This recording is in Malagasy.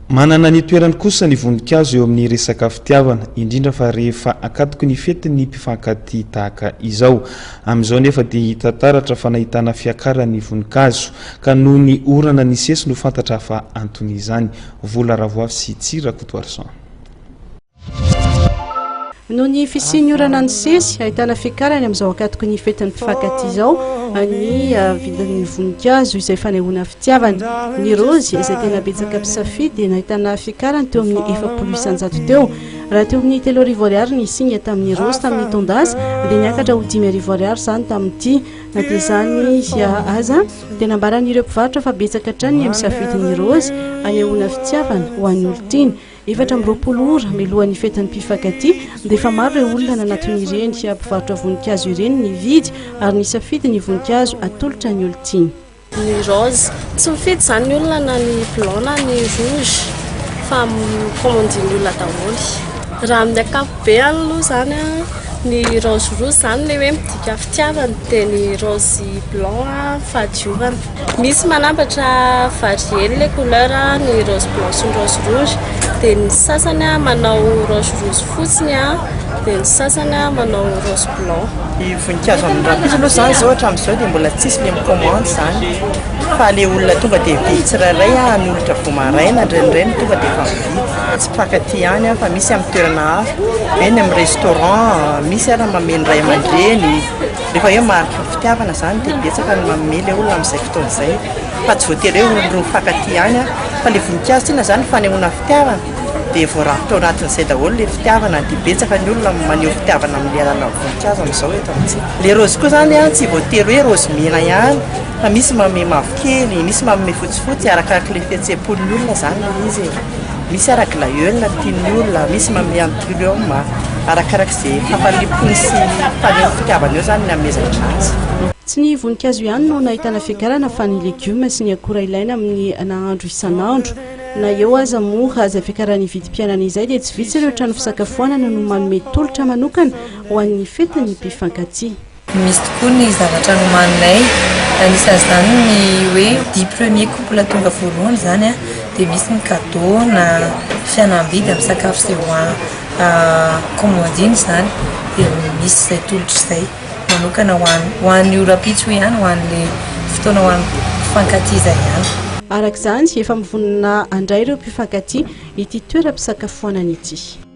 Manana ny toerany kosa ny voninkazo eo amin'ny resaka fitiavana indrindra fa rehefa akatoko ny fetin'ny mpifankatia tahaka izao. Amin'izao nefa dia hita taratra fa nahitana fiakarany voninkazo ka noho ny orana ny sesy no fantatra fa antony izany. Vola Ravoafy sy Tsira Kotoarsan. Noho ny fisian'ny orana ny sesy ahitana fiakarany amin'izao akatoko ny fetin'ny mpifankatia izao ny vidin'ny voninkazo izay fanehoana fitiavana. Ny rôzy izay tena betsaka mpisafidy dia nahitana fiakarany teo amin'ny 700 teo. Raha teo amin'ny 3,000 ariary ny singa tamin'ny rôzy tamin'ny tondasy dia niakatra ho 5,000 ariary zany tamin'ity. Na dia izany aza tena ambaran'ireo mpivarotra fa betsaka hatrany misafidy ny rôzy hanehoana fitiavana ho an'ny olon-tiany. 420 ora milohan'ny fetin'ny mpifankatia dia efa maro ireo olona nanaton'ireny mpivarotra voninkazo ireny ny vidy ary nisafidy ny voninkazo atolotra ny olon-tiany. Ny rose tsy mifidy zany ny olona na ny blanc na ny rouge fa commandin'ny olona daholo. Raha amin'ny ankapobeny aloha zany ny rose rouge zany ilay hoe midika fitiavana dia ny rose blanc fahadiovana. Misy manambatra variété ilay couleur ny rose blanc sy ny rose rouge dia ny sasany manao rose rouge fotsiny dia ny sasany manao rose blanc. Ny voninkazo amin'ny rapiso aloha zany zao hatramin'izao dia mbola tsisy ilay mikomandy zany fa ilay olona tonga dia vidy tsirairay ny olatra vao maraina indraindray tonga dia efa mividy tsy mpifankatia ihany fa misy amin'ny toerana hafa eny amin'ny restaurant misy ary mameno ray aman-dreny rehefa hoe marika fitiavana zany dia betsaka ny manome ilay olona amin'izay fotoana izay fa tsy voatery hoe olona mifankatia ihany fa ilay voninkazo tiana zany fanehoana fitiavana dia voarafitra ao anatin'izay daholo ilay fitiavana dia betsaka ny olona maneho fitiavana amin'ny alalana voninkazo amin'izao eto amintsika. Ilay rôzy koa zany tsy voatery hoe rôzy mena ihany fa misy manome mavokely misy manome fotsifotsy arakarak'ilay fihetseham-pon'ny olona zany izy. Misy araka glaïeul tian'ny olona misy manome antilomme arakarak'izay fahafalepony sy faneho fitiavana eo zany ny amezatra azy. Tsy ny voninkazo ihany no nahitana fiakarana fa ny legioma sy ny akora ilaina amin'ny nahandro isan'andro. Na eo aza moa aza fiakaran'ny vidim-pianana izay dia tsy vitsy ireo trano fisakafoanana no manome tolotra manokana ho an'ny fetin'ny mpifankatia. Misy tokoa ny zavatra nomaninay anisan'izany ny hoe 10 premier couple tonga voalohany zany dia misy ny cadeau na fihenam-bidy amin'ny sakafo izay commandiny zany dia misy izay tolotra izay manokana ho an'ny ora-pitso ihany ho an'ilay fotoana ho an'ny mpifankatia izay ihany. Arak'izany efa mivonona andray ireo mpifankatia ity toeram-pisakafoanana ity.